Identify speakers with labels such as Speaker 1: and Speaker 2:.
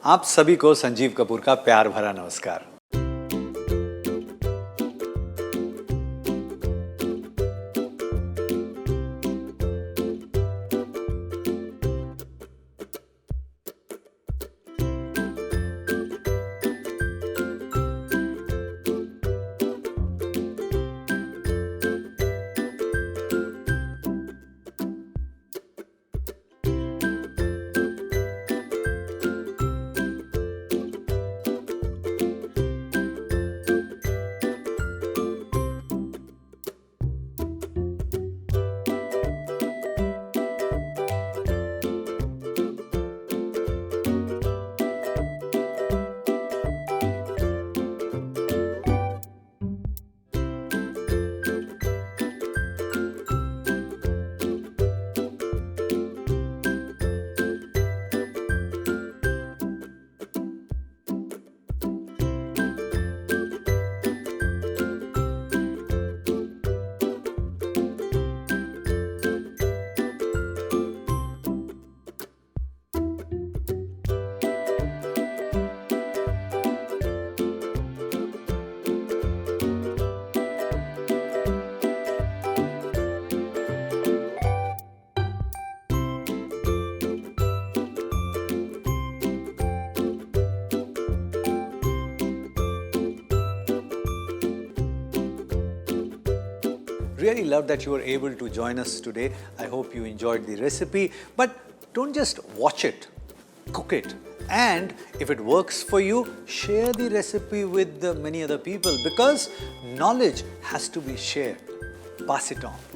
Speaker 1: आप सभी को संजीव कपूर का प्यार भरा नमस्कार। Really love that you were able to join us today. I hope you enjoyed the recipe, but don't just watch it, cook it. And if it works for you, share the recipe with many other people because knowledge has to be shared. Pass it on.